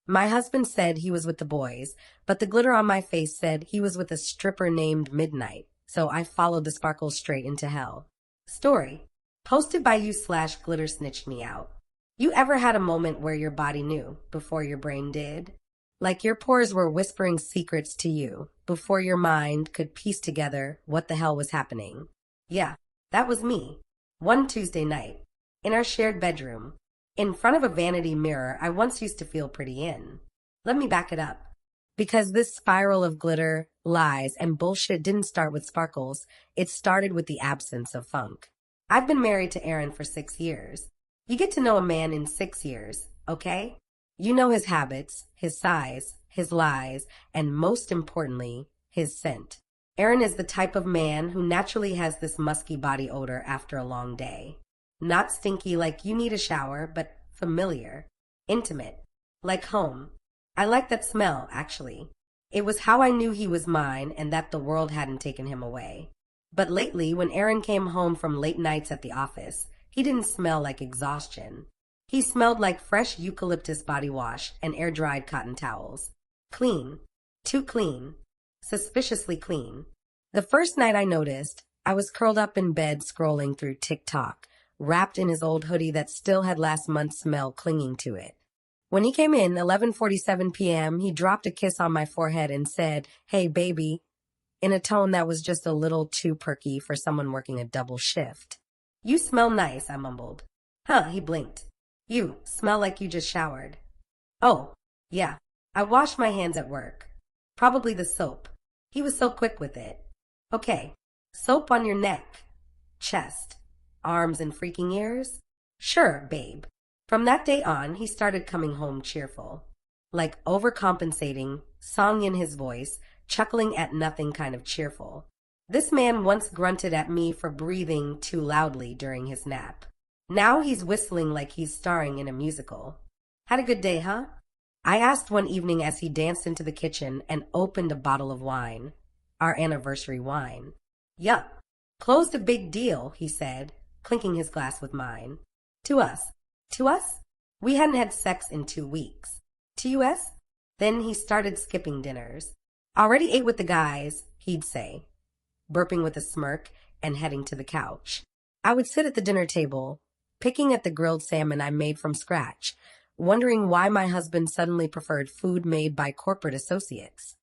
My husband said he was with the boys, but the glitter on my face said he was with a stripper named Midnight, so I followed the sparkles straight into hell. Story. Posted by you/glitter snitched me out. You ever had a moment where your body knew before your brain did? Like your pores were whispering secrets to you before your mind could piece together what the hell was happening. Yeah, that was me. One Tuesday night, in our shared bedroom, in front of a vanity mirror I once used to feel pretty in. Let me back it up. Because this spiral of glitter, lies, and bullshit didn't start with sparkles, it started with the absence of funk. I've been married to Aaron for 6 years. You get to know a man in 6 years, okay? You know his habits, his size, his lies, and most importantly, his scent. Aaron is the type of man who naturally has this musky body odor after a long day. Not stinky like you need a shower, but familiar, intimate, like home. I like that smell, actually. It was how I knew he was mine and that the world hadn't taken him away. But lately, when Aaron came home from late nights at the office, he didn't smell like exhaustion. He smelled like fresh eucalyptus body wash and air-dried cotton towels. Clean. Too clean. Suspiciously clean. The first night I noticed, I was curled up in bed scrolling through TikTok, wrapped in his old hoodie that still had last month's smell clinging to it. When he came in, 11:47 p.m., he dropped a kiss on my forehead and said, "Hey, baby," in a tone that was just a little too perky for someone working a double shift. "You smell nice," I mumbled. "Huh," he blinked. "You smell like you just showered." "Oh, yeah. I washed my hands at work. Probably the soap." He was so quick with it. "Okay, soap on your neck, chest, arms, and freaking ears?" "Sure, babe." From that day on, he started coming home cheerful. Like overcompensating, song in his voice, chuckling at nothing kind of cheerful. This man once grunted at me for breathing too loudly during his nap. Now he's whistling like he's starring in a musical. "Had a good day, huh?" I asked one evening as he danced into the kitchen and opened a bottle of wine. Our anniversary wine. "Yup. Closed a big deal," he said, clinking his glass with mine. "To us." "To us?" We hadn't had sex in 2 weeks. "To us?" Then he started skipping dinners. "Already ate with the guys," he'd say, burping with a smirk and heading to the couch. I would sit at the dinner table, picking at the grilled salmon I made from scratch, wondering why my husband suddenly preferred food made by corporate associates.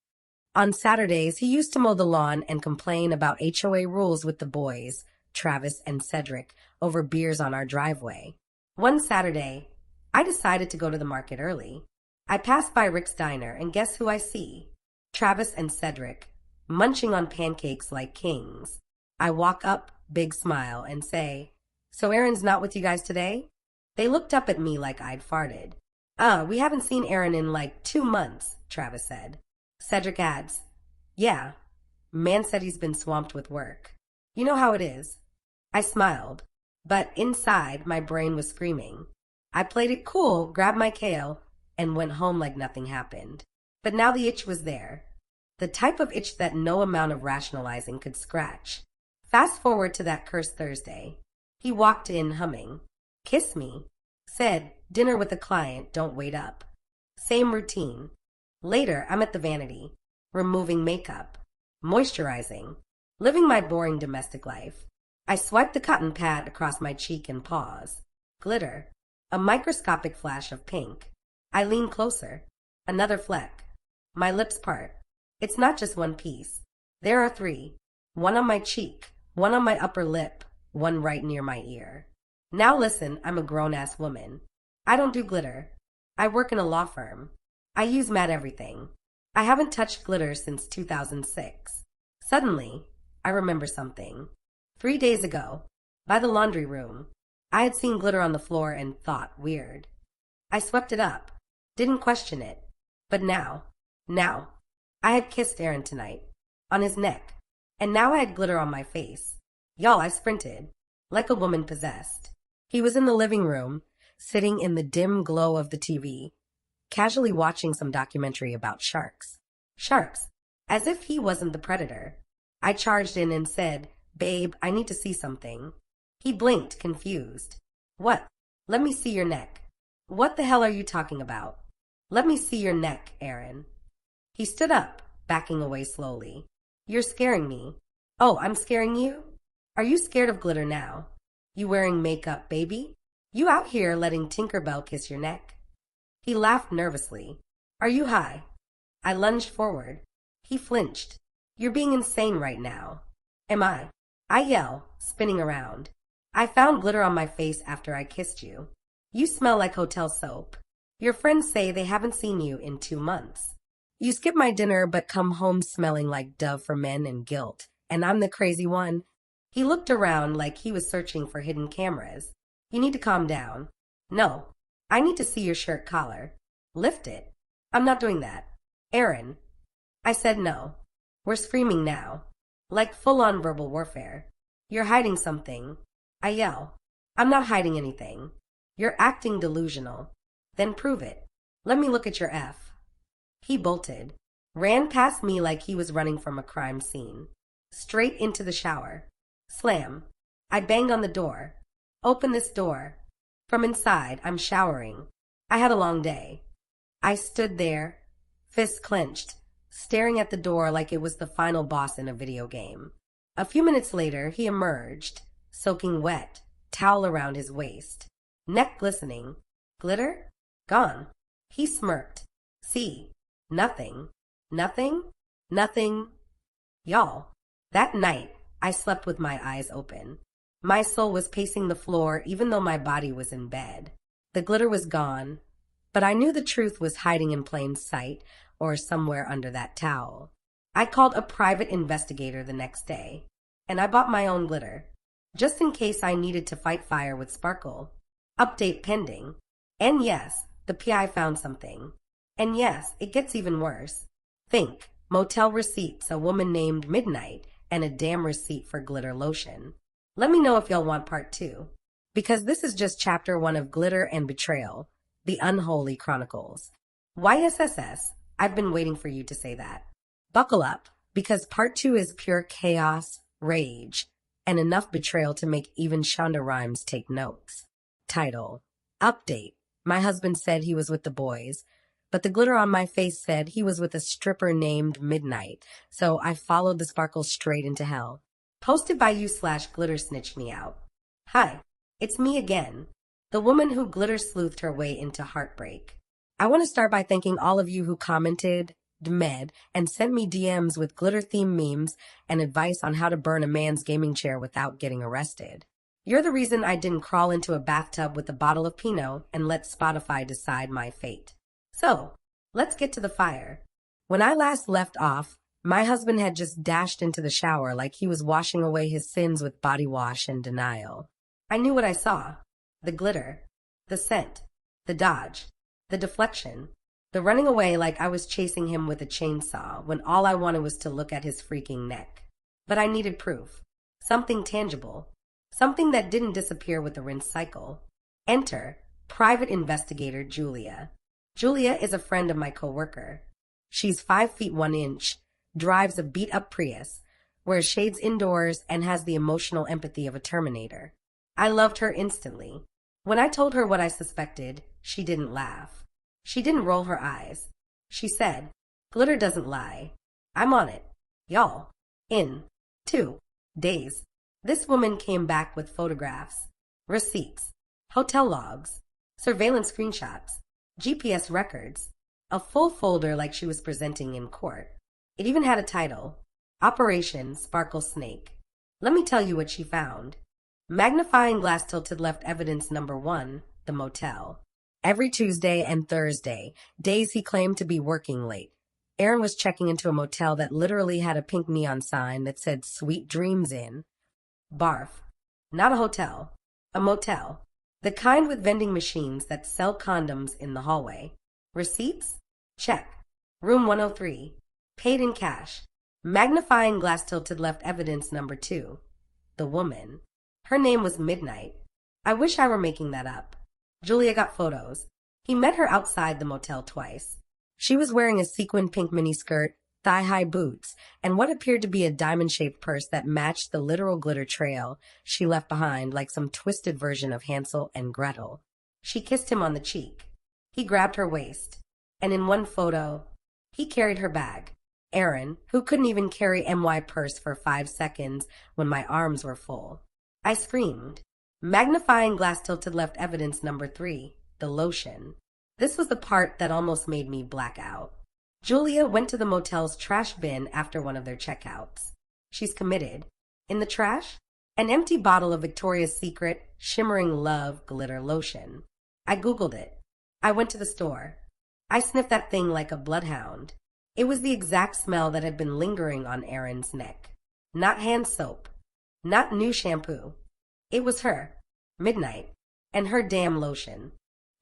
On Saturdays, he used to mow the lawn and complain about HOA rules with the boys, Travis and Cedric, over beers on our driveway. One Saturday, I decided to go to the market early. I passed by Rick's Diner, and guess who I see? Travis and Cedric, munching on pancakes like kings. I walk up, big smile, and say, "So Aaron's not with you guys today?" They looked up at me like I'd farted. We haven't seen Aaron in like 2 months," Travis said. Cedric adds, "Yeah, man said he's been swamped with work. You know how it is." I smiled, but inside my brain was screaming. I played it cool, grabbed my kale, and went home like nothing happened. But now the itch was there. The type of itch that no amount of rationalizing could scratch. Fast forward to that cursed Thursday. He walked in humming. "Kiss me." Said, "Dinner with a client, don't wait up." Same routine. Later, I'm at the vanity, removing makeup, moisturizing, living my boring domestic life. I swipe the cotton pad across my cheek and pause. Glitter. A microscopic flash of pink. I lean closer. Another fleck. My lips part. It's not just one piece. There are 3. One on my cheek, one on my upper lip, one right near my ear. Now listen, I'm a grown-ass woman. I don't do glitter. I work in a law firm. I use matte everything. I haven't touched glitter since 2006. Suddenly, I remember something. 3 days ago, by the laundry room, I had seen glitter on the floor and thought weird. I swept it up, didn't question it. But now, I had kissed Aaron tonight, on his neck, and now I had glitter on my face. Y'all, I sprinted, like a woman possessed. He was in the living room, sitting in the dim glow of the TV, casually watching some documentary about sharks. Sharks, as if he wasn't the predator. I charged in and said, "Babe, I need to see something." He blinked, confused. "What?" "Let me see your neck." "What the hell are you talking about?" Let me see your neck, Aaron. He stood up, backing away slowly. You're scaring me. Oh, I'm scaring you? Are you scared of glitter now? You wearing makeup, baby? You out here letting Tinkerbell kiss your neck? He laughed nervously. Are you high? I lunged forward. He flinched. You're being insane right now. Am I? I yell, spinning around. I found glitter on my face after I kissed you. You smell like hotel soap. Your friends say they haven't seen you in 2 months. You skip my dinner but come home smelling like Dove for men and guilt, and I'm the crazy one. He looked around like he was searching for hidden cameras. You need to calm down. No, I need to see your shirt collar. Lift it. I'm not doing that. Aaron. I said no. We're screaming now. Like full-on verbal warfare. You're hiding something. I yell. I'm not hiding anything. You're acting delusional. Then prove it. Let me look at your F. He bolted. Ran past me like he was running from a crime scene. Straight into the shower. Slam. I banged on the door. Open this door. From inside, I'm showering. I had a long day. I stood there, fists clenched, staring at the door like it was the final boss in a video game. A few minutes later, he emerged, soaking wet, towel around his waist. Neck glistening. Glitter? Gone. He smirked. See? Nothing. Nothing? Nothing. Y'all, that night, I slept with my eyes open. My soul was pacing the floor even though my body was in bed. The glitter was gone, but I knew the truth was hiding in plain sight or somewhere under that towel. I called a private investigator the next day, and I bought my own glitter, just in case I needed to fight fire with Sparkle. Update pending. And yes, the PI found something. And yes, it gets even worse. Think, motel receipts, a woman named Midnight, and a damn receipt for glitter lotion. Let me know if y'all want part 2. Because this is just chapter 1 of Glitter and Betrayal, the Unholy Chronicles. YSSS, I've been waiting for you to say that. Buckle up, because part 2 is pure chaos, rage, and enough betrayal to make even Shonda Rhimes take notes. Title: Update. My husband said he was with the boys, but the glitter on my face said he was with a stripper named Midnight, so I followed the sparkle straight into hell. Posted by you/glitter snitched me out. Hi, it's me again, the woman who glitter sleuthed her way into heartbreak. I want to start by thanking all of you who commented, DMed, and sent me DMs with glitter-themed memes and advice on how to burn a man's gaming chair without getting arrested. You're the reason I didn't crawl into a bathtub with a bottle of Pinot and let Spotify decide my fate. So, let's get to the fire. When I last left off, my husband had just dashed into the shower like he was washing away his sins with body wash and denial. I knew what I saw. The glitter. The scent. The dodge. The deflection. The running away like I was chasing him with a chainsaw when all I wanted was to look at his freaking neck. But I needed proof. Something tangible. Something that didn't disappear with the rinse cycle. Enter private investigator Julia. Julia is a friend of my coworker. She's 5 feet 1 inch, drives a beat-up Prius, wears shades indoors, and has the emotional empathy of a Terminator. I loved her instantly. When I told her what I suspected, she didn't laugh. She didn't roll her eyes. She said, "Glitter doesn't lie. I'm on it. Y'all. In 2 days." This woman came back with photographs, receipts, hotel logs, surveillance screenshots, GPS records, a full folder like she was presenting in court. It even had a title, Operation Sparkle Snake. Let me tell you what she found. Magnifying glass tilted left evidence number 1, the motel. Every Tuesday and Thursday, days he claimed to be working late, Aaron was checking into a motel that literally had a pink neon sign that said Sweet Dreams Inn. Barf. Not a hotel. A motel. The kind with vending machines that sell condoms in the hallway. Receipts? Check. Room 103. Paid in cash. Magnifying glass tilted left evidence number 2. The woman. Her name was Midnight. I wish I were making that up. Julia got photos. He met her outside the motel twice. She was wearing a sequin pink miniskirt, thigh-high boots, and what appeared to be a diamond-shaped purse that matched the literal glitter trail she left behind like some twisted version of Hansel and Gretel. She kissed him on the cheek. He grabbed her waist. And in one photo, he carried her bag. Aaron, who couldn't even carry my purse for 5 seconds when my arms were full. I screamed. Magnifying glass tilted left evidence number 3, the lotion. This was the part that almost made me black out. Julia went to the motel's trash bin after one of their checkouts. She's committed. In the trash, an empty bottle of Victoria's Secret Shimmering Love glitter lotion. I Googled it. I went to the store. I sniffed that thing like a bloodhound. It was the exact smell that had been lingering on Aaron's neck. Not hand soap. Not new shampoo. It was her, Midnight, and her damn lotion.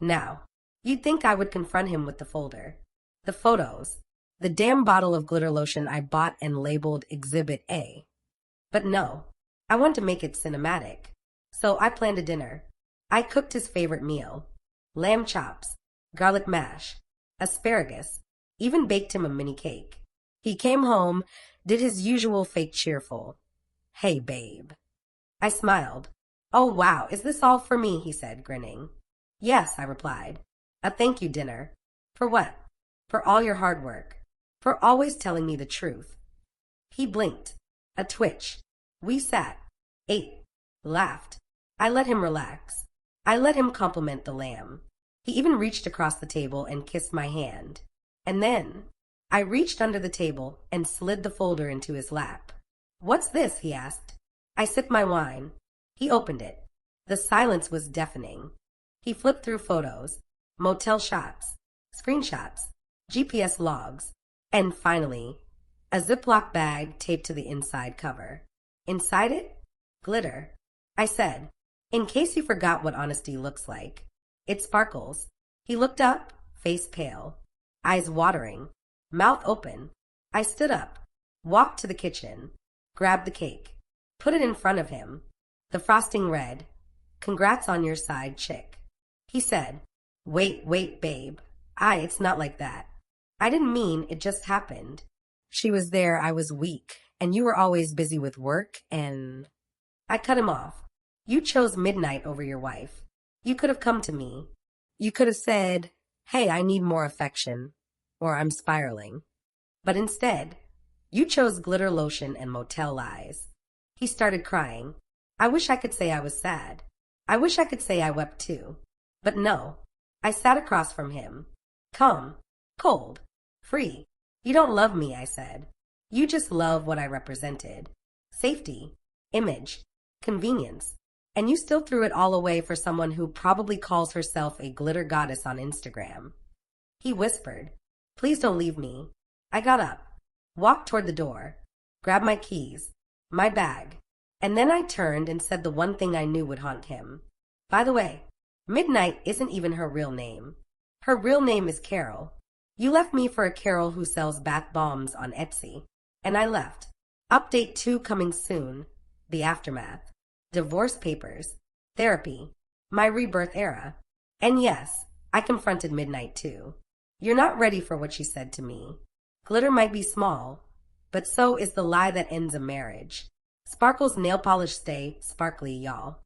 Now, you'd think I would confront him with the folder, the photos, the damn bottle of glitter lotion I bought and labeled Exhibit A. But no, I want to make it cinematic. So I planned a dinner. I cooked his favorite meal. Lamb chops, garlic mash, asparagus, even baked him a mini cake. He came home, did his usual fake cheerful. Hey, babe. I smiled. Oh, wow, is this all for me? He said, grinning. Yes, I replied. A thank you dinner. For what? For all your hard work. For always telling me the truth. He blinked. A twitch. We sat, ate, laughed. I let him relax. I let him compliment the lamb. He even reached across the table and kissed my hand. And then I reached under the table and slid the folder into his lap. What's this? He asked. I sipped my wine. He opened it. The silence was deafening. He flipped through photos, motel shots, screenshots, GPS logs, and finally, a Ziploc bag taped to the inside cover. Inside it, glitter. I said, in case you forgot what honesty looks like. It sparkles. He looked up, face pale, eyes watering, mouth open. I stood up, walked to the kitchen, grabbed the cake, put it in front of him. The frosting read, "Congrats on your side chick." He said, wait, babe. It's not like that. I didn't mean it just happened. She was there, I was weak, and you were always busy with work and... I cut him off. You chose Midnight over your wife. You could have come to me. You could have said, hey, I need more affection, or I'm spiraling. But instead, you chose glitter lotion and motel lies. He started crying. I wish I could say I was sad. I wish I could say I wept too. But no, I sat across from him. Calm, cold, free. You don't love me, I said. You just love what I represented. Safety, image, convenience. And you still threw it all away for someone who probably calls herself a glitter goddess on Instagram. He whispered, please don't leave me. I got up, walked toward the door, grabbed my keys, my bag, and then I turned and said the one thing I knew would haunt him. By the way, Midnight isn't even her real name. Her real name is Carol. You left me for a Carol who sells bath bombs on Etsy. And I left. Update 2 coming soon. The aftermath. Divorce papers. Therapy. My rebirth era. And yes, I confronted Midnight too. You're not ready for what she said to me. Glitter might be small, but so is the lie that ends a marriage. Sparkle's nail polish stay sparkly, y'all.